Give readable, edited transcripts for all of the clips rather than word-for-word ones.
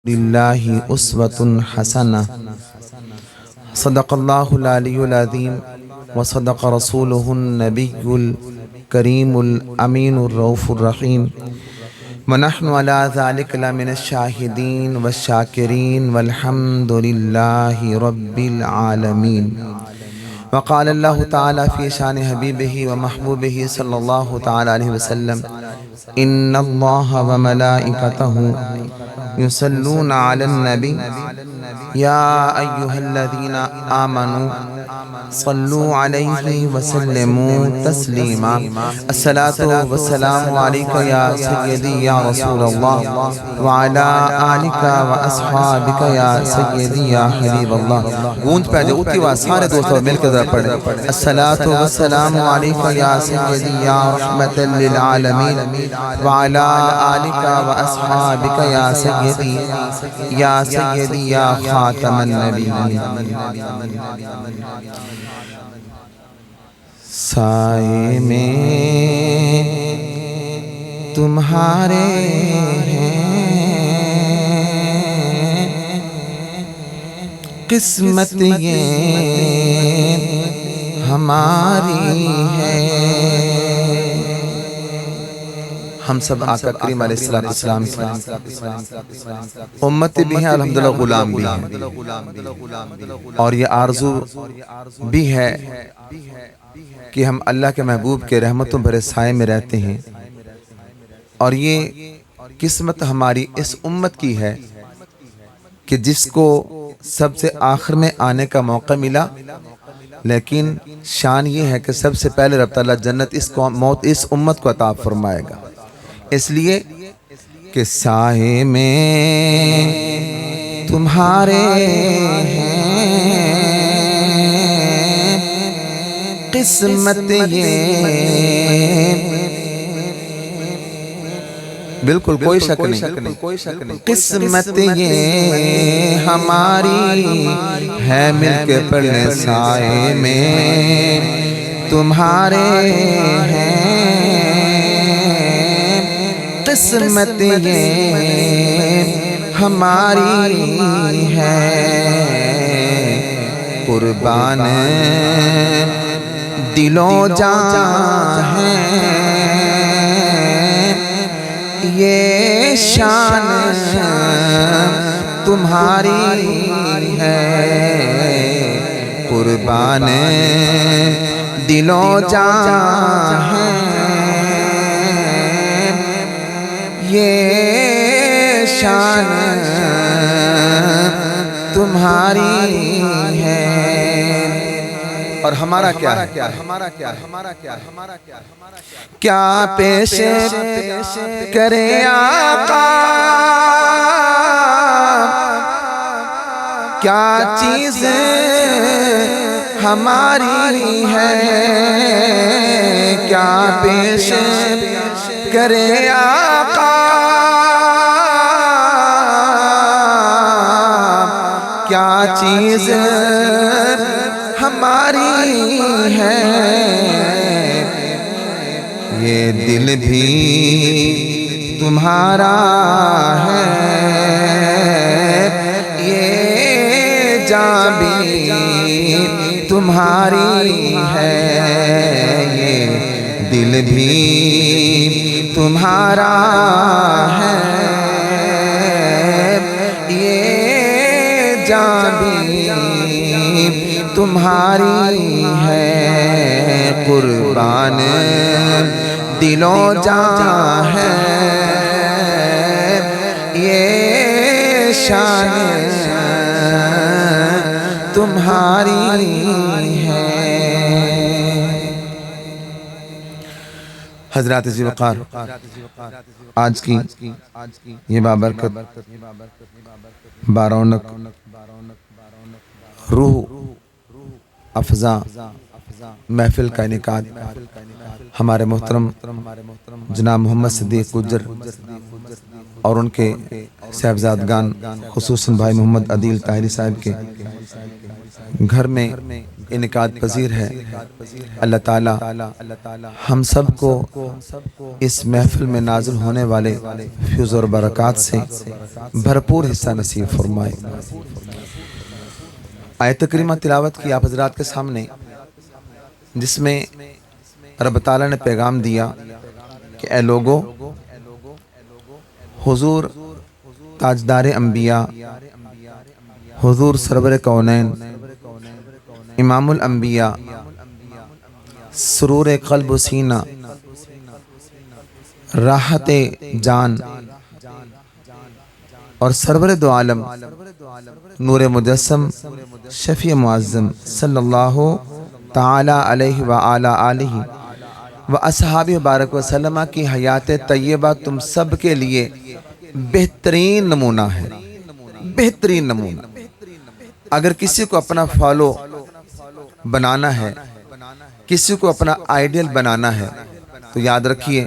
للہ اسوۃ حسنہ صدق اللہ العلی العظیم وصدق رسولہ النبی الکریم الامین الرؤوف الرحیم ونحن علی ذلک لمن الشاہدین والشاکرین والحمد للہ رب العالمین۔ وقال اللہ تعالی فی شان حبیبہ ومحبوبہ صلی اللہ تعالی علیہ وسلم ان اللہ وملائکتہ یصلون علی النبی یا ایہا الذین آمنوا صلوا علیہ وسلموا تسلیما۔ الصلاة والسلام علیکہ یا سیدی یا رسول اللہ وعلا آلکہ واصحابکہ یا سیدی یا حبیب اللہ۔ گونج پہ جو اتی ہوا سارے دوستوں مل کے ذرا پڑھیں۔ الصلاة والسلام علیکہ یا سیدی یا رحمت للعالمین وعلا آلکہ واصحابکہ یا سیدی یا خاتم النبیین۔ سائے میں تمہارے ہیں قسمت یہ ہماری ہے۔ ہم سب آقا کریم علیہ السلام کی امت بھی ہیں، الحمدللہ غلام بھی ہیں، اور یہ آرزو بھی ہے کہ ہم اللہ کے محبوب کے رحمتوں بھرے سائے میں رہتے ہیں، اور یہ قسمت ہماری اس امت کی ہے کہ جس کو سب سے آخر میں آنے کا موقع ملا، لیکن شان یہ ہے کہ سب سے پہلے رب تعالیٰ جنت اس امت کو عطا فرمائے گا، اس لیے کہ سائے میں تمہارے ہیں قسمت یہ، بالکل کوئی شک نہیں، قسمت یہ ہماری ہے، مل کے پڑھنے سائے میں تمہارے ہیں قسمت یہ ہماری ہے، قربان دل و جان ہے یہ شان تمہاری ہے، قربان دل و جان ہے یہ شان تمہاری ہے۔ اور ہمارا کیا ہے؟ کیا پیش کرے آقا، کیا چیز ہماری ہے، کیا پیش کرے آقا، کیا چیز ہماری ہے، یہ دل بھی تمہارا ہے، یہ جان بھی تمہاری ہے، یہ دل بھی تمہارا ہے، یہ جان بھی تمہاری ہے، قربان دل و جان ہے یہ شان تمہاری ہے۔ حضرات ذی وقار، آج کی یہ بابرکت بارونق روح افزا محفل کا انعقاد ہمارے محترم جناب محمد صدیق گجر اور ان کے صاحبزادگان خصوصاً بھائی محمد عدیل طاہری صاحب کے گھر میں انعقاد پذیر ہے۔ اللہ تعالی ہم سب کو اس محفل میں نازل ہونے والے فیض اور برکات سے بھرپور حصہ نصیب فرمائے۔ آیت کریمہ تلاوت کی آپ حضرات کے سامنے، جس میں رب تعالیٰ نے پیغام دیا کہ اے لوگو، حضور تاجدار انبیاء، حضور سرور کونین، امام الانبیاء، سرور قلب و سینہ، راحت جان اور سرور دو عالم، نور مجسم، شفیع معظم صلی اللہ تعالی علیہ وآلہ آلہ و اصحابہ بارک وسلم کی حیات طیبہ تم سب کے لیے بہترین نمونہ ہے، بہترین نمونہ۔ اگر کسی کو اپنا فالو بنانا ہے، کسی کو اپنا آئیڈیل بنانا ہے، تو یاد رکھیے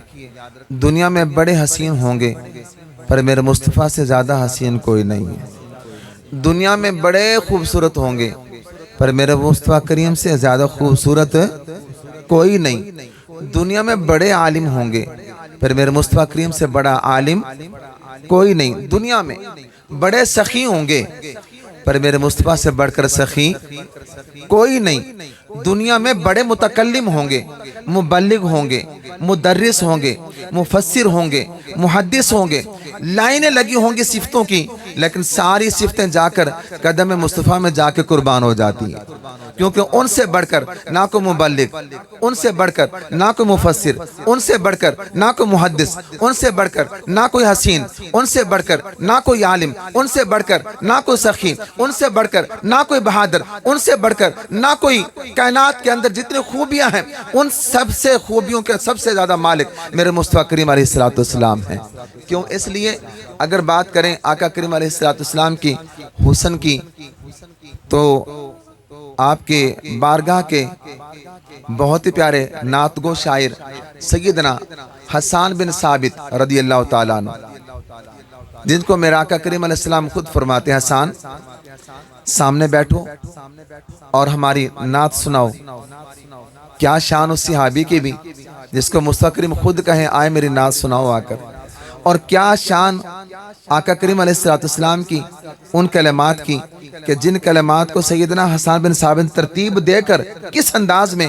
دنیا میں بڑے حسین ہوں گے پر میرے مصطفیٰ سے زیادہ حسین کوئی نہیں ہے۔ دنیا میں بڑے خوبصورت ہوں گے پر میرے مصطفیٰ کریم سے زیادہ خوبصورت کوئی نہیں۔ دنیا میں بڑے عالم ہوں گے پر میرے مصطفیٰ کریم سے بڑا عالم کوئی نہیں۔ دنیا میں بڑے سخی ہوں گے پر میرے مصطفیٰ سے بڑھ کر سخی کوئی نہیں۔ دنیا میں بڑے متکلم ہوں گے، مبلغ ہوں گے، مدرس ہوں گے، مفسر ہوں گے، محدث ہوں گے، لائنیں لگی ہوں گی صفتوں کی، لیکن ساری صفتیں جا کر قدم مصطفیٰ میں جا کے قربان ہو جاتی ہیں، کیونکہ ان سے بڑھ کر نہ کوئی مبلغ، ان سے بڑھ کر نہ کوئی مفسر، ان سے بڑھ کر نہ کوئی محدث، ان سے بڑھ کر نہ کوئی حسین، ان سے بڑھ کر نہ کوئی عالم، ان سے بڑھ کر نہ کوئی سخی، ان سے بڑھ کر نہ کوئی بہادر، ان سے بڑھ کر نہ کوئی۔ کائنات کے اندر جتنی خوبیاں ہیں ان سب سے خوبیوں کے سب سے زیادہ مالک میرے مصطفیٰ کریم علیہ السلام ہیں۔ کیوں؟ اس لیے اگر بات کریں آقا کریم علیہ السلام کی حسن کی، تو آپ کے بارگاہ کے بہت ہی پیارے نعت گو شاعر سیدنا حسان بن ثابت رضی اللہ تعالیٰ عنہ، جن کو میرا آقا کریم علیہ السلام خود فرماتے ہیں حسان سامنے بیٹھو اور ہماری نعت سناؤ۔ کیا شان اس صحابی کی بھی جس کو مصطفیٰ کریم خود کہیں آئے میری نعت سناؤ آ کر، اور کیا شان آقا کریم علیہ السلام کی ان کلمات کی کہ جن کلمات کو سیدنا حسان بن ثابت ترتیب دے کر کس انداز میں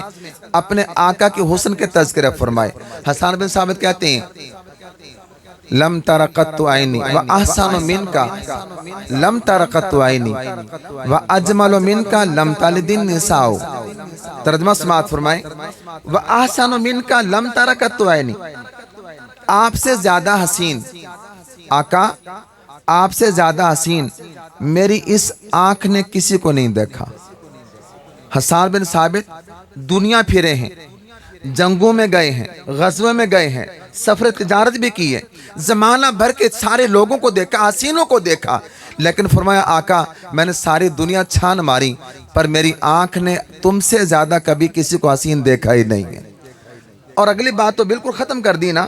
اپنے آقا کے حسن کے تذکرہ فرمائے۔ حسان بن ثابت کہتے ہیں لم ترقت عینی واحسن منک لم ترقت عینی واجمل منک لم تلد النساء۔ ترجمہ سماعت فرمائیں، واحسن منک لم ترقت عینی، آپ سے زیادہ حسین آقا، آپ سے زیادہ حسین میری اس آنکھ نے کسی کو نہیں دیکھا۔ حسان بن ثابت دنیا پھرے ہیں، جنگوں میں گئے ہیں، غزوے میں گئے ہیں، سفر تجارت بھی کی ہے، زمانہ بھر کے سارے لوگوں کو دیکھا، حسینوں کو دیکھا، لیکن فرمایا آقا میں نے ساری دنیا چھان ماری پر میری آنکھ نے تم سے زیادہ کبھی کسی کو حسین دیکھا ہی نہیں ہے۔ اور اگلی بات تو بالکل ختم کر دی نا،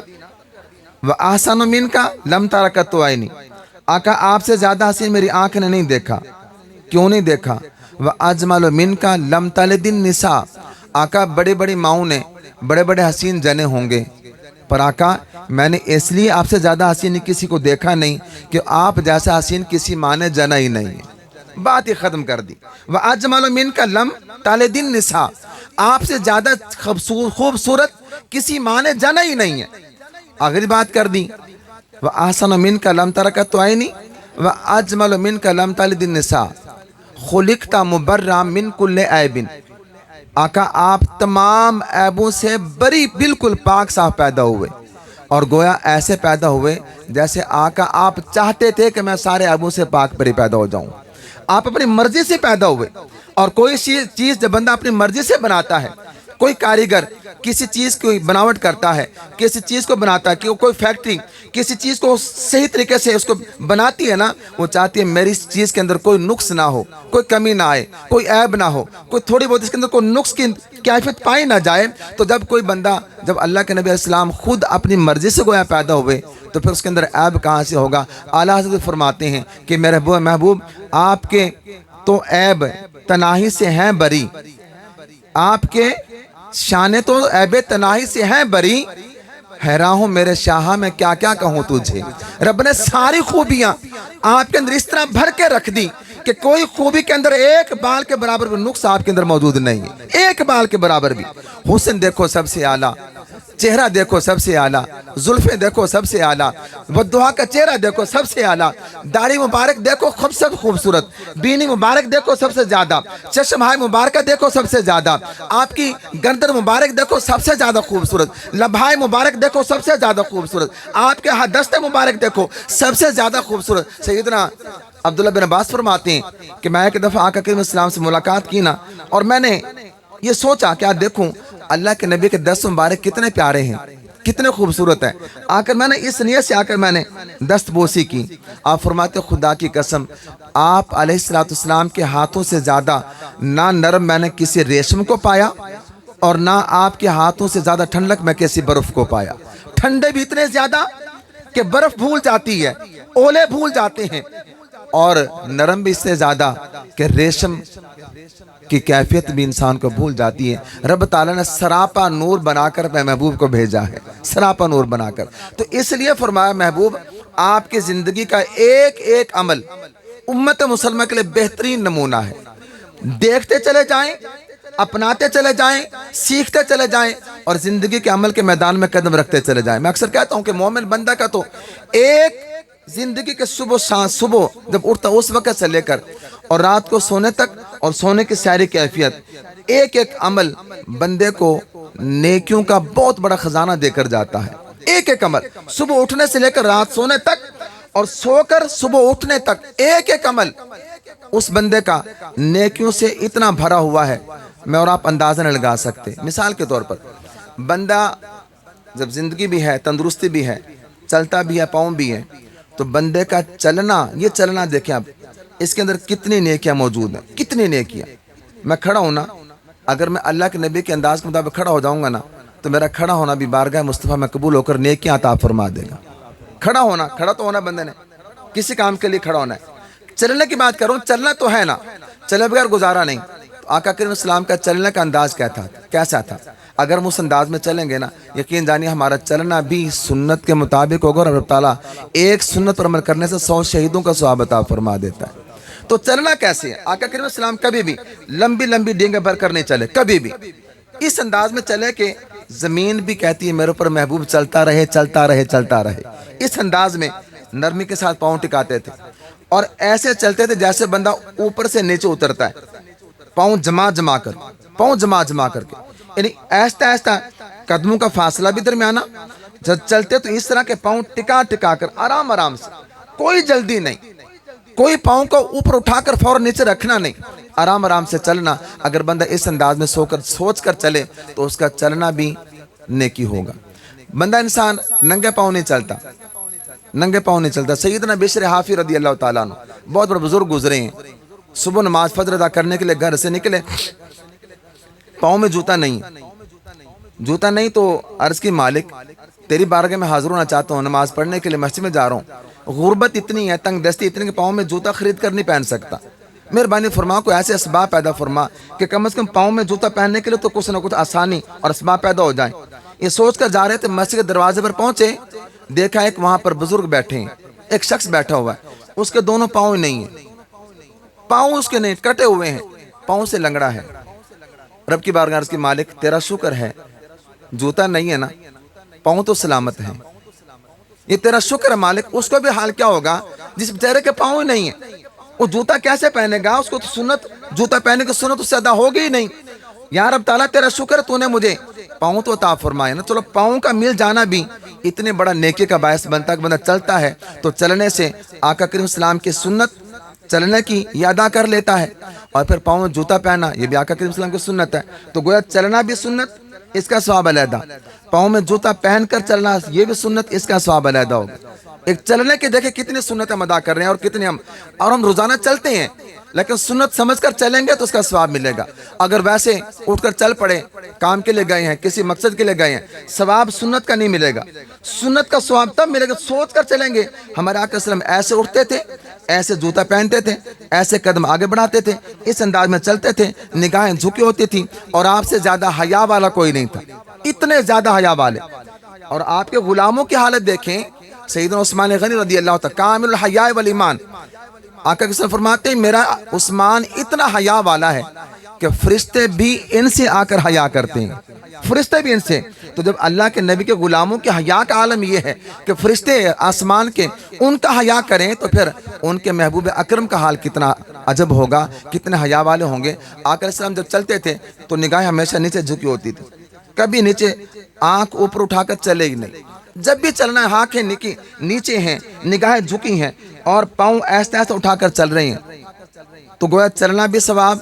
وَأَحْسَنُ مِنْكَ لَمْ تَرَكَتُ عَيْنِي، آقا آپ سے زیادہ حسین میری آنکھ نے نہیں دیکھا۔ کیوں نہیں دیکھا؟ وَأَجْمَلُ مِنْكَ لَمْ تَلِدِ النِّسَاء، آقا بڑے بڑی ماؤں نے بڑے بڑے حسین جنے ہوں گے پر آقا میں نے اس لیے آپ سے زیادہ حسین کسی کو دیکھا نہیں کہ آپ جیسا حسین کسی ماں نے جنا ہی نہیں ہے۔ بات ہی ختم کر دی۔ وَأَجْمَلُ مِنْكَ لَمْ تَلِدِ النِّسَاء، آپ سے زیادہ خوبصورت کسی ماں نے جنا ہی نہیں ہے۔ آخری بات کر دی، وَأَحْسَنُ مِنْكَ لَمْ تَرَكَتُ عَيْنِي وَأَجْمَلُ مِنْكَ لَمْ تَلِدِ النِّسَاء خُلِقْتَ مُبَرًّا مِنْ كُلِّ عَيْبٍ، آقا آپ تمام عیبوں سے بری بالکل پاک صاف پیدا ہوئے، اور گویا ایسے پیدا ہوئے جیسے آقا آپ چاہتے تھے کہ میں سارے عیبوں سے پاک بری پیدا ہو جاؤں۔ آپ اپنی مرضی سے پیدا ہوئے، اور کوئی چیز جب بندہ اپنی مرضی سے بناتا ہے کوئی کاریگر کسی چیز کی بناوٹ کرتا ہے, کسی چیز کو بناتا ہے, کہ کوئی فیکٹری کسی چیز کو صحیح طریقے سے اس کو بناتی ہے نا, وہ چاہتی ہے میری اس چیز کے اندر کوئی نقص نہ ہو, کوئی کمی نہ آئے, کوئی عیب نہ ہو, کوئی تھوڑی بہت اس کے اندر کوئی نقص کی کیفیت پائی نہ جائے. تو جب کوئی بندہ, جب اللہ کے نبی علیہ السلام خود اپنی مرضی سے گویا پیدا ہوئے, تو پھر اس کے اندر عیب کہاں سے ہوگا؟ اعلیٰ حضرت فرماتے ہیں کہ میرے محبوب آپ کے تو عیب تناہی سے ہیں بری, آپ کے شانے تو عیب تناہی سے ہیں بری, حیران ہوں میرے شاہ میں کیا کیا کہوں تجھے. رب نے ساری خوبیاں آپ کے اندر اس طرح بھر کے رکھ دی کہ کوئی خوبی کے اندر ایک بال کے برابر بھی نقص آپ کے اندر موجود نہیں ہے, ایک بال کے برابر بھی. حسن دیکھو سب سے اعلیٰ, چہرہ دیکھو سب سے اعلیٰ, زلفیں دیکھو سب سے اعلیٰ, والدعا کا چہرہ دیکھو سب سے اعلیٰ, داڑھی مبارک دیکھو سب خوبصورت, بینی مبارک دیکھو سب سے زیادہ, چشم ہائے مبارکہ دیکھو سب سے زیادہ, آپ کی گردن مبارک دیکھو سب سے زیادہ خوبصورت, لبھائے مبارک دیکھو سب سے زیادہ خوبصورت, آپ کے دست مبارک دیکھو سب سے زیادہ خوبصورت. سیدنا عبداللہ بن عباس فرماتے ہیں کہ میں ایک دفعہ آقا کریم السلام سے ملاقات کی نا, اور میں نے یہ سوچا کیا دیکھوں اللہ کے نبی کے دست مبارک کتنے پیارے ہیں, کتنے خوبصورت ہیں. آ کر میں نے اس نیت سے میں نے دست بوسی کی. آپ فرماتے خدا کی قسم آپ علیہ السلام کے ہاتھوں سے زیادہ نہ نرم میں نے کسی ریشم کو پایا, اور نہ آپ کے ہاتھوں سے زیادہ ٹھنڈک میں کسی برف کو پایا. ٹھنڈے بھی اتنے زیادہ کہ برف بھول جاتی ہے, اولے بھول جاتے ہیں, اور نرم بھی اس سے زیادہ کہ ریشم کی کیفیت بھی انسان کو بھول جاتی ہے. رب تعالیٰ نے سراپا نور بنا کر اپنے محبوب کو بھیجا ہے, سراپا نور بنا کر. تو اس لیے فرمایا محبوب آپ کی زندگی کا ایک ایک عمل امت مسلمہ کے لیے بہترین نمونہ ہے. دیکھتے چلے جائیں, اپناتے چلے جائیں, سیکھتے چلے جائیں, اور زندگی کے عمل کے میدان میں قدم رکھتے چلے جائیں. میں اکثر کہتا ہوں کہ مومن بندہ کا تو ایک زندگی کے صبح جب اٹھتا اس وقت سے لے کر اور رات کو سونے تک, اور سونے کی ساری کیفیت, ایک ایک عمل بندے کو نیکیوں کا بہت بڑا خزانہ دے کر جاتا ہے. ایک ایک عمل صبح اٹھنے سے لے کر رات سونے تک, اور سو کر صبح اٹھنے تک, ایک ایک عمل اس بندے کا نیکیوں سے اتنا بھرا ہوا ہے میں اور آپ اندازہ نہیں لگا سکتے. مثال کے طور پر بندہ جب زندگی بھی ہے, تندرستی بھی ہے, چلتا بھی ہے, پاؤں بھی ہے, تو بندے کا چلنا, یہ چلنا دیکھیں آپ, اس کے اندر کتنی نیکیاں موجود ہیں, کتنی نیکیاں. میں کھڑا ہوں نا, اگر میں اللہ کے نبی کے انداز کے مطابق کھڑا ہو جاؤں گا نا, تو میرا کھڑا ہونا بھی بارگاہ مصطفیٰ میں قبول ہو کر نیکیاں عطا فرما دے گا. کھڑا ہونا, کھڑا تو ہونا بندے نے, کسی کام کے لیے کھڑا ہونا ہے. چلنے کی بات کروں, چلنا تو ہے نا, چلے بغیر گزارا نہیں. تو آقا کریم السلام کا چلنے کا انداز کیسا تھا؟ اگر ہم اس انداز میں چلیں گے نا, یقین جانیے ہمارا چلنا بھی سنت کے مطابق ہوگا, اور رب تعالیٰ ایک سنت پر عمل کرنے سے 100 شہیدوں کا ثواب عطا فرما دیتا ہے. تو چلنا کیسے ہے؟ آقا کریم السلام کبھی بھی لمبی لمبی ڈینگیں بھر کر نہیں چلے, کبھی بھی اس انداز میں چلے کہ زمین بھی کہتی ہے میرے اوپر محبوب چلتا رہے, چلتا رہے, چلتا رہے. اس انداز میں نرمی کے ساتھ پاؤں ٹکاتے تھے, اور ایسے چلتے تھے جیسے بندہ اوپر سے نیچے اترتا ہے, پاؤں جما جما کر کے, یعنی ایسا ایسا قدموں کا فاصلہ بھی درمیانہ. جب چلتے تو اس طرح کے پاؤں ٹکا ٹکا کر آرام آرام سے, کوئی جلدی نہیں, کوئی پاؤں کو اوپر اٹھا کر فوراً نیچے رکھنا نہیں, آرام آرام سے چلنا. اگر بندہ اس انداز میں سوچ کر چلے تو اس کا چلنا بھی نیکی ہوگا. بندہ انسان ننگے پاؤں نہیں چلتا, ننگے پاؤں نہیں چلتا. سیدنا بشر حافی رضی اللہ تعالیٰ عنہ بہت بڑے بزرگ گزرے ہیں. صبح نماز فجر ادا کرنے کے لیے گھر سے نکلے, پاؤں میں جوتا نہیں, تو عرض کی مالک تیری بارگاہ میں حاضر ہونا چاہتا ہوں, نماز پڑھنے کے لیے مسجد میں جا رہا ہوں. غربت اتنی ہے, تنگ دستی اتنی کہ پاؤں میں جوتا خرید کر نہیں پہن سکتا. مہربانی فرما کو ایسے اسباب پیدا فرما کہ کم از کم پاؤں میں جوتا پہننے کے لیے تو کچھ نہ کچھ آسانی اور اسباب پیدا ہو جائیں. یہ سوچ کر جا رہے تھے, مسجد کے دروازے پر پہنچے, دیکھا ایک وہاں پر بزرگ بیٹھے ہیں, ایک شخص بیٹھا ہوا ہے, اس کے دونوں پاؤں نہیں ہیں, پاؤں اس کے نہیں, کٹے ہوئے ہیں, پاؤں سے لنگڑا ہے. رب کی بارگاہ عرض کی مالک تیرا شکر ہے, جوتا نہیں ہے نا, پاؤں تو سلامت ہیں, یہ تیرا شکر ہے مالک. اس کو بھی حال کیا ہوگا جس بیچارے کے پاؤں ہی نہیں ہیں, وہ جوتا کیسے پہنے گا؟ اس کو تو سنت, جوتا پہنے کی سنت اس سے ادا ہوگی ہی نہیں. یا رب تعالیٰ تیرا شکر ہے تو نے مجھے پاؤں تو عطا فرمائے نا. چلو پاؤں کا مل جانا بھی اتنے بڑا نیکی کا باعث بنتا ہے کہ بندہ چلتا ہے تو چلنے سے آقا کریم السلام کی سنت چلنے کی یہ ادا کر لیتا ہے، اور پھر پاؤں میں جوتا پہنا یہ بھی آقا کریم صلی اللہ علیہ وسلم کی سنت ہے۔ تو گویا چلنا بھی سنت، اس کا ثواب علیحدہ، پاؤں میں جوتا پہن کر چلنا یہ بھی سنت، اس کا ثواب علیحدہ ہوگا۔ ایک چلنے کے دیکھیں کتنی سنت ہم ادا کر رہے ہیں، اور کتنے ہم روزانہ چلتے ہیں، لیکن سنت سمجھ کر چلیں گے تو اس کا ثواب ملے گا۔ اگر ویسے اٹھ کر چل پڑے، کام کے لیے گئے ہیں، کسی مقصد کے لیے گئے ہیں، ثواب سنت کا نہیں ملے گا۔ سنت کا ثواب تب ملے گا سوچ کر چلیں گے۔ ہمارے آقا صلی اللہ علیہ وسلم ایسے اٹھتے تھے، ایسے جوتا پہنتے تھے، ایسے قدم آگے بڑھاتے تھے، اس انداز میں چلتے تھے، نگاہیں جھکی ہوتی تھی، اور آپ سے زیادہ حیا والا کوئی نہیں تھا، اتنے زیادہ حیا والے۔ اور آپ کے غلاموں کی حالت دیکھیں، سیدنا عثمان غنی رضی اللہ تعالیٰ کامل الحیاء والایمان، آقا کے صلی فرماتے ہیں میرا عثمان اتنا حیا والا ہے کہ فرشتے بھی ان سے آ کر حیا کرتے ہیں، فرشتے بھی ان سے۔ تو جب اللہ کے نبی کے غلاموں کے حیا کا عالم یہ ہے کہ فرشتے آسمان کے ان کا حیا کریں، تو پھر ان کے محبوب اکرم کا حال کتنا عجب ہوگا، کتنے حیا والے ہوں گے۔ آقا علیہ السلام جب چلتے تھے تو نگاہیں ہمیشہ نیچے جھکی ہوتی تھی، کبھی نیچے آنکھ اوپر اٹھا کر چلے ہی نہیں۔ جب بھی چلنا ہے آنکھیں نیچے ہیں، نگاہیں جھکی ہیں، اور پاؤں ایسے ایسے اٹھا کر چل رہے ہیں، تو گویا چلنا بھی ثواب،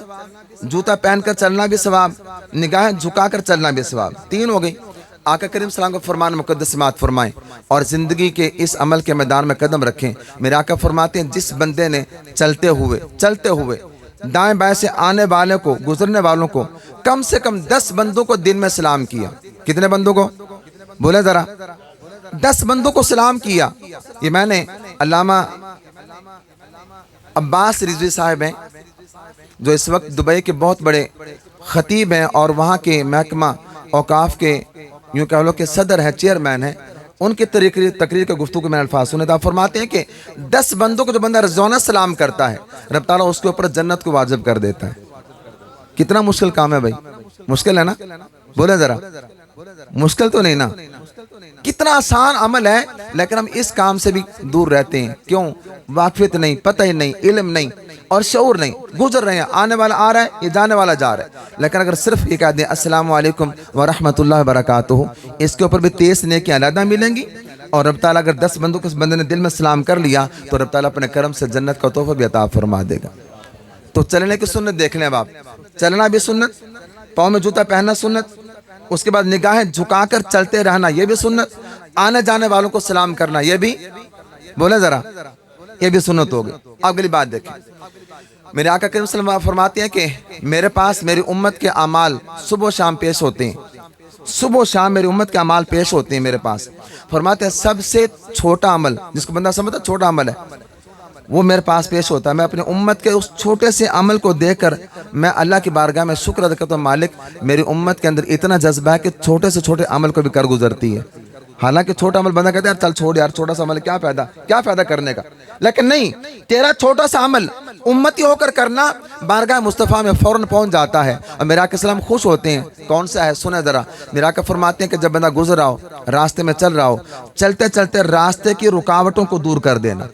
جوتا پہن کر چلنا بھی ثواب، نگاہیں جھکا کر چلنا بھی ثواب، تین ہو گئی۔ آقا کریم صلی اللہ علیہ وسلم کو فرمان مقدس سماعت فرمائیں اور زندگی کے اس عمل کے میدان میں قدم رکھیں۔ میرے آقا فرماتے ہیں جس بندے نے چلتے ہوئے دائیں بائیں سے آنے والے کو، گزرنے والوں کو کم سے کم 10 بندوں کو دن میں سلام کیا۔ کتنے بندوں کو بولے ذرا؟ 10 بندوں کو سلام کیا۔ یہ میں نے علامہ عباس رضوی صاحب ہیں جو اس وقت دبئی کے بہت بڑے خطیب ہیں اور وہاں کے محکمہ اوقاف کے یوں کہہ لو کہ صدر ہیں، چیئرمین ہیں، ان کی تقریر کے گفتگو میں الفاظ سنے تھا۔ فرماتے ہیں کہ 10 بندوں کو جو بندہ روزانہ سلام کرتا ہے رب تعالیٰ اس کے اوپر جنت کو واجب کر دیتا ہے۔ کتنا مشکل کام ہے بھائی، مشکل ہے نا؟ بولے ذرا، مشکل تو نہیں نا؟ کتنا آسان عمل ہے، لیکن ہم اس کام سے بھی دور رہتے ہیں۔ کیوں؟ واقفیت نہیں، پتہ ہی نہیں، علم نہیں اور شعور نہیں۔ گزر رہے ہیں، آنے والا آ رہا ہے، یہ جانے والا جا رہا ہے، لیکن اگر صرف یہ کہہ دیں السلام علیکم ورحمۃ اللہ وبرکاتہ، اس کے اوپر بھی 23 نیکیاں علیحدہ ملیں گی۔ اور رب تعالیٰ اگر 10 بندوں کو اس بندے نے دل میں سلام کر لیا تو رب تعالیٰ اپنے کرم سے جنت کا تحفہ بھی عطا فرما دے گا۔ تو چلنے کی سنت دیکھ لیں اب آپ، چلنا بھی سنت، پاؤں میں جوتا پہننا سنت، اس کے بعد نگاہیں جھکا کر چلتے رہنا یہ بھی سنت، آنے جانے والوں کو سلام کرنا یہ بھی، بولے ذرا، یہ بھی سنت ہوگی۔ اگلی بات دیکھیں، میرے آقا کریم صلی اللہ علیہ وسلم فرماتے ہیں کہ میرے پاس میری امت کے اعمال صبح و شام پیش ہوتے ہیں، صبح و شام میری امت کے اعمال پیش ہوتے ہیں میرے پاس۔ فرماتے ہیں سب سے چھوٹا عمل جس کو بندہ سمجھتا چھوٹا عمل ہے وہ میرے پاس پیش ہوتا ہے۔ میں اپنی امت کے اس چھوٹے سے عمل کو دیکھ کر میں اللہ کی بارگاہ میں شکر ادا کرتا ہوں، مالک میری امت کے اندر اتنا جذبہ ہے کہ چھوٹے سے چھوٹے عمل کو بھی کر گزرتی ہے۔ حالانکہ چھوٹا عمل بندہ کہتا ہے چل چھوڑ یار، چھوٹا سا عمل کیا فائدہ کرنے کا، لیکن نہیں، تیرا چھوٹا سا عمل امتی ہو کر کرنا بارگاہ مصطفیٰ میں فوراً پہنچ جاتا ہے، اور میرا آقا سلام خوش ہوتے ہیں۔ کون سا ہے سنیں ذرا، میرا آقا فرماتے ہیں کہ جب بندہ گزر رہا ہو، راستے میں چل رہا ہو، چلتے چلتے راستے کی رکاوٹوں کو دور کر دینا۔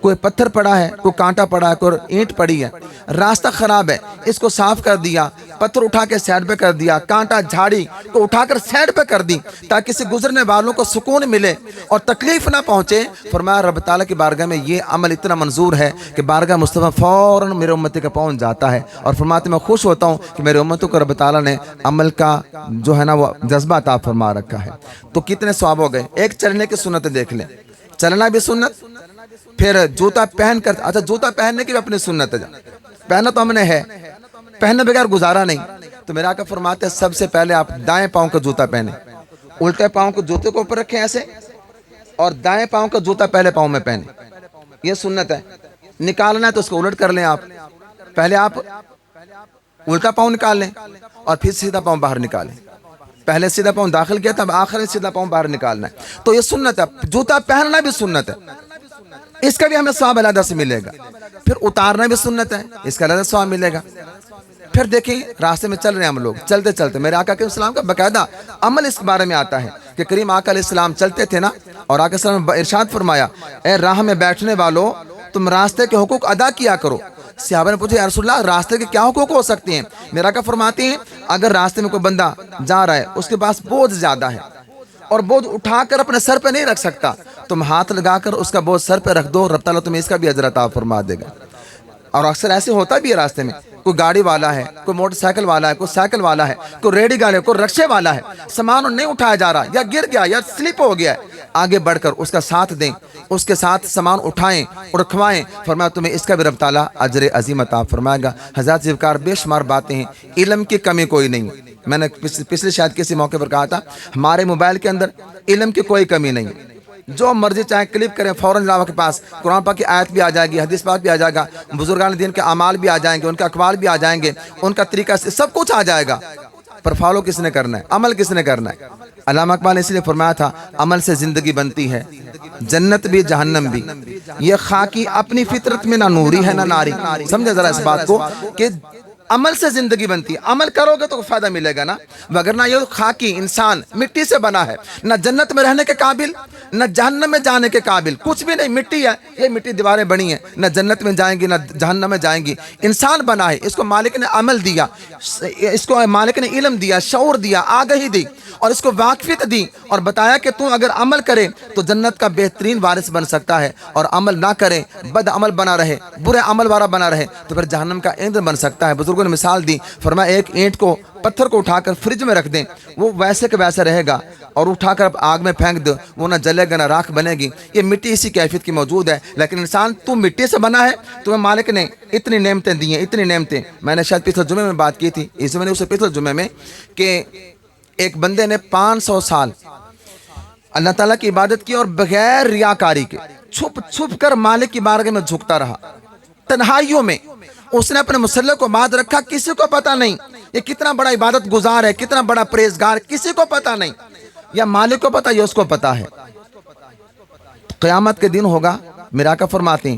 کوئی پتھر پڑا ہے، کوئی کانٹا پڑا ہے، کوئی اینٹ پڑی ہے، راستہ خراب ہے، اس کو صاف کر دیا، پتھر اٹھا کے سائڈ پہ کر دیا، کانٹا جھاڑی کو اٹھا کر سائڈ پہ کر دی تاکہ کسی گزرنے والوں کو سکون ملے اور تکلیف نہ پہنچے۔ فرمایا رب تعالیٰ کی بارگاہ میں یہ عمل اتنا منظور ہے کہ بارگاہ مصطفیٰ فوراً میرے امتی کا پہنچ جاتا ہے، اور فرماتے میں خوش ہوتا ہوں کہ میرے امتوں کو رب تعالیٰ نے عمل کا جو ہے نا وہ جذبہ عطا فرما رکھا ہے۔ تو کتنے ثواب ہو گئے۔ ایک چلنے کی سنت دیکھ لیں، چلنا بھی سنت، پھر جوتا پہن کر، اچھا جوتا پہننے کی بھی اپنی سنت ہے، پہنا تو ہم نے ہے، پہننے بغیر گزارا نہیں۔ تو میرا آقا فرماتے ہیں سب سے پہلے آپ دائیں پاؤں کا جوتا پہنیں، الٹے پاؤں کو جوتے کو اوپر رکھیں ایسے، اور دائیں پاؤں کا جوتا پہلے پاؤں میں پہنیں، یہ سنت ہے۔ نکالنا ہے تو اس کو الٹ کر لیں آپ، پہلے آپ الٹا پاؤں نکال لیں اور پھر سیدھا پاؤں باہر نکالیں، پہلے سیدھا پاؤں داخل کیا تب آخر میں سیدھا پاؤں باہر نکالنا ہے۔ تو یہ سنت ہے، جوتا پہننا بھی سنت ہے، اس کا بھی ہمیں ثواب علیحدہ سے ملے گا۔ پھر اتارنا بھی سنت ہے، اس کا علیحدہ ثواب ملے گا۔ پھر دیکھیں راستے میں چل رہے ہیں ہم لوگ، چلتے چلتے میرے آقا علیہ السلام کا باقاعدہ عمل اس بارے میں آتا ہے کہ کریم آقا علیہ السلام چلتے تھے نا، اور آقا علیہ السلام ارشاد فرمایا اے راہ میں بیٹھنے والو تم راستے کے حقوق ادا کیا کرو۔ صحابہ نے پوچھا یا رسول اللہ راستے کے کیا حقوق ہو سکتے ہیں؟ میرا آقا فرماتے ہیں اگر راستے میں کوئی بندہ جا رہا ہے، اس کے پاس بوجھ زیادہ ہے اور بوجھ اٹھا کر اپنے سر پہ نہیں رکھ سکتا، تم ہاتھ لگا کر اس کا بوجھ سر پہ رکھ دو، رب تعالیٰ تمہیں اس کا بھی اجر عطا فرما دے گا۔ اور اکثر ایسے ہوتا بھی ہے راستے میں، کوئی گاڑی والا ہے، کوئی موٹر سائیکل والا ہے، کوئی سائیکل والا ہے، کوئی ریڈی گاڑی، کوئی رکشے والا ہے، سامان نہیں اٹھایا جا رہا، یا گر گیا یا سلپ ہو گیا ہے، آگے بڑھ کر اس کا ساتھ دیں، اس کے ساتھ سامان اٹھائیں اور رکھوائیں، فرمایا تمہیں اس کا بھی رب تعالیٰ اجر عظیم عطا فرمائے گا۔ حضرات ذکر بے شمار باتیں ہیں، علم کی کمی کوئی نہیں۔ میں نے پچھلے شاید کسی موقع پر کہا تھا، ہمارے موبائل کے اندر علم کی کوئی کمی نہیں، جو مرضی چاہے کلک کریں، فوراً جناب کے پاس قرآن پاک کی آیت بھی آ جائے گی، حدیث پاک بھی آ جائے گا، بزرگان دین کے اعمال بھی آ جائیں گے، ان کے اقوال بھی آ جائیں گے، ان کا طریقہ سب کچھ آ جائے گا، پر فالو کس نے کرنا ہے، عمل کس نے کرنا ہے؟ علامہ اقبال نے اس لیے فرمایا تھا، عمل سے زندگی بنتی ہے، جنت بھی جہنم بھی، یہ خاکی اپنی فطرت میں نہ نوری ہے نہ ناری۔ سمجھے ذرا اس بات کو کہ عمل سے زندگی بنتی ہے، عمل کرو گے تو فائدہ ملے گا نا، وگرنہ یہ خاکی انسان مٹی سے بنا ہے، نہ جنت میں رہنے کے قابل نہ جہنم میں جانے کے قابل، کچھ بھی نہیں، مٹی ہے، یہ مٹی دیواریں بنی ہیں، نہ جنت میں جائیں گی نہ جہنم میں جائیں گی۔ انسان بنا ہے، اس کو مالک نے عمل دیا، اس کو مالک نے علم دیا، شعور دیا، آگہی دی، اور اس کو واقفیت دی، اور بتایا کہ تو اگر عمل کرے تو جنت کا بہترین وارث بن سکتا ہے، اور عمل نہ کرے، بد عمل بنا رہے، برے عمل والا بنا رہے، تو پھر جہنم کا ایندھن بن سکتا ہے۔ بزرگوں نے مثال دی، فرمایا ایک اینٹ کو، پتھر کو اٹھا کر فریج میں رکھ دیں، وہ ویسے کہ ویسے رہے گا، اور اٹھا کر آگ میں پھینک دو، وہ نہ جلے گا نہ راکھ بنے گی۔ یہ مٹی اسی کیفیت کی موجود ہے، لیکن انسان تو مٹی سے بنا ہے، تمہیں مالک نے اتنی نعمتیں دی ہیں، اتنی نعمتیں۔ میں نے شاید پچھلے جمعے میں بات کی تھی، اس میں نے اسے پچھلے جمعے میں، کہ ایک بندے نے 500 سال اللہ تعالیٰ کی عبادت کی، اور بغیر ریاکاری کے چھپ چھپ کر مالک کی بارگاہ میں جھکتا رہا، تنہائیوں میں اس نے اپنے مسلح کو باندھ رکھا، کسی کو پتہ نہیں یہ کتنا بڑا عبادت گزار ہے، کتنا بڑا پرہیزگار، کسی کو پتہ نہیں، یا مالک کو پتہ یا اس کو پتہ ہے۔ قیامت کے دن ہوگا، میرا آقا فرماتے ہیں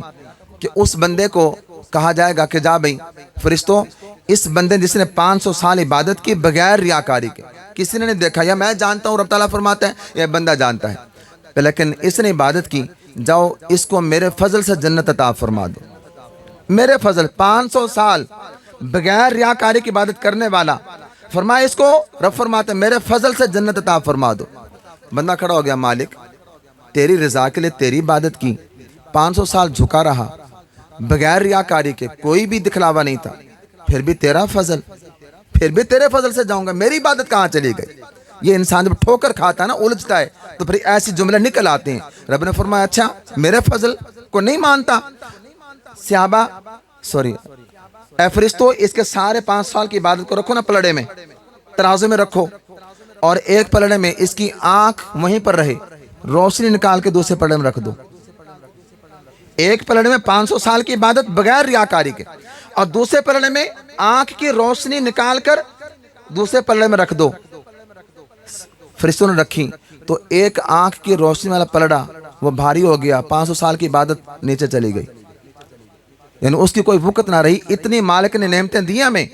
کہ اس بندے کو کہا جائے گا کہ جا بھئی فرشتوں، اس بندے جس نے 500 سال عبادت کی بغیر ریاکاری کے، کسی نے نہیں دیکھا، یا میں جانتا ہوں رب تعالیٰ فرماتا ہے، یہ بندہ جانتا ہے، لیکن اس نے عبادت کی، جاؤ اس کو میرے فضل سے جنت عطا فرما دو، میرے فضل، 500 سال بغیر ریاکاری کی عبادت کرنے والا، فرمایا اس کو رب فرماتا ہے میرے فضل سے جنت عطا فرما دو۔ بندہ کھڑا ہو گیا، مالک تیری رضا کے لیے تیری عبادت کی، 500 سال جھکا رہا بغیر ریاکاری کے، کوئی بھی دکھلاوا نہیں تھا، پھر بھی تیرا فضل، پھر بھی تیرے فضل سے جاؤں گا، میری عبادت کہاں چلی گئی؟ یہ انسان جب ٹھوکر کھاتا ہے نا، الجھتا ہے، تو پھر ایسی جملے نکل آتے ہیں۔ رب نے فرمایا اچھا میرے فضل کو نہیں مانتا؟ صحابہ اے فرشتو، اس کے سارے 5 سال کی عبادت کو رکھو نا پلڑے میں، ترازو میں رکھو، اور ایک پلڑے میں اس کی آنکھ وہیں پر رہے، روشنی نکال کے دوسرے پلڑے میں رکھ دو۔ ایک پلڑے میں 500 سال کی عبادت بغیر ریاکاری کے، اور دوسرے پلڑے میں آنکھ کی روشنی نکال کر دوسرے پلڑے میں رکھ دو۔ فرشتوں نے رکھی تو ایک آنکھ کی روشنی والا پلڑا وہ بھاری ہو گیا، 500 سال کی عبادت نیچے چلی گئی، یعنی اس کی کوئی وقت نہ رہی۔ اتنی مالک نے نعمتیں دی ہمیں،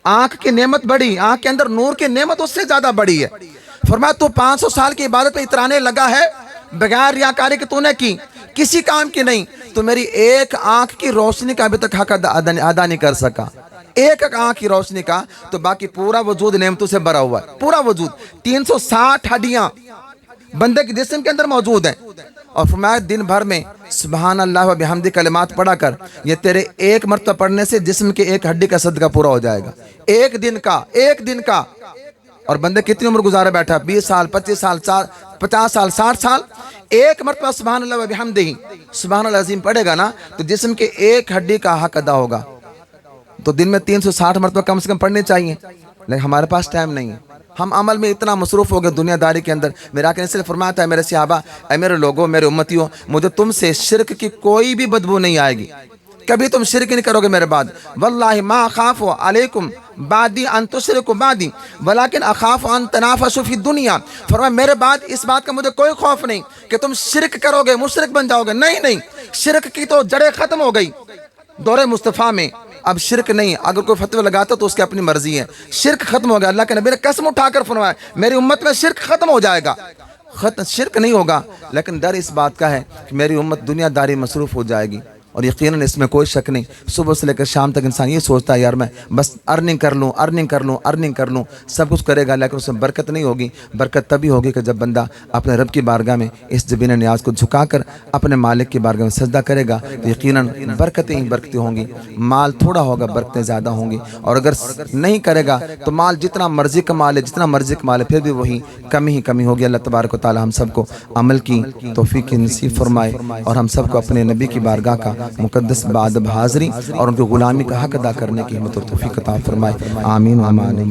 آنکھ کی نعمت بڑی، آنکھ کے اندر نور کی نعمت اس سے زیادہ بڑی ہے۔ فرمایا تو 500 سال کی عبادت پہ اترانے لگا ہے بغیر ریاکاری کے، تو نے کی، کسی کام کی نہیں، تو میری ایک آنکھ کی روشنی کا ابھی تک حق ادا نہیں کر سکا، ایک آنکھ کی روشنی کا، تو باقی پورا وجود نعمتوں سے بھرا ہوا ہے، پورا وجود، 360 ہڈیاں بندے کے جسم کے اندر موجود ہیں، اور فرمایا دن بھر میں سبحان اللہ و بحمدہ کلمات پڑھا کر، یہ تیرے ایک مرتبہ پڑھنے سے جسم کے ایک ہڈی کا صدقہ پورا ہو جائے گا، ایک دن کا۔ اور بندے کتنی عمر گزارے بیٹھا، 20 سال 25 سال 50 سال 60 سال، ایک مرتبہ سبحان اللہ و بحمدہ سبحان اللہ عظیم پڑھے گا نا، تو جسم کے ایک ہڈی کا حق ادا ہوگا۔ تو دن میں 360 مرتبہ کم سے کم پڑھنے چاہیے، لیکن ہمارے پاس ٹائم نہیں ہے، ہم عمل میں اتنا مصروف ہو گئے دنیا داری کے اندر۔ میرا آقا نے اس لیے فرمایا تھا میرے صحابہ، اے میرے لوگوں، میرے امتیوں، مجھے تم سے شرک کی کوئی بھی بدبو نہیں آئے گی، کبھی تم شرک نہیں کرو گے میرے بعد۔ واللہ ما اخاف علیکم بعدی ان تشرکوا بعدی ولکن اخاف ان تنافسوا فی الدنیا۔ فرمایا میرے بعد اس بات کا مجھے کوئی خوف نہیں کہ تم شرک کرو گے، مشرک بن جاؤ گے، نہیں، شرک کی تو جڑیں ختم ہو گئی دور مصطفیٰ میں، اب شرک نہیں۔ اگر کوئی فتوی لگاتا تو اس کی اپنی مرضی ہے، شرک ختم ہو گیا۔ اللہ کے نبی نے قسم اٹھا کر فرمایا میری امت میں شرک ختم ہو جائے گا، شرک نہیں ہوگا، لیکن ڈر اس بات کا ہے کہ میری امت دنیا داری مصروف ہو جائے گی، اور یقیناً اس میں کوئی شک نہیں، صبح سے لے کر شام تک انسان یہ سوچتا ہے یار میں بس ارننگ کر لوں، ارننگ کر لوں، ارننگ کر لوں، سب کچھ کرے گا لیکن اس میں برکت نہیں ہوگی۔ برکت تبھی ہوگی کہ جب بندہ اپنے رب کی بارگاہ میں اس جبین نیاز کو جھکا کر اپنے مالک کی بارگاہ میں سجدہ کرے گا تو یقیناً برکتیں ہی برکتیں ہوں گی۔ مال تھوڑا ہوگا، برکتیں زیادہ ہوں گی، اور اگر نہیں کرے گا تو مال جتنا مرضی کما لے، جتنا مرضی کما لے، پھر بھی وہی کمی ہی کمی ہوگی۔ اللہ تبارک و تعالی ہم سب کو عمل کی توفیق نصیب فرمائے، اور ہم سب کو اپنے نبی کی بارگاہ کا مقدس بادب حاضری اور ان کی غلامی کا حق ادا کرنے کی ہمت اور توفیق عطا فرمائے۔ آمین آمین۔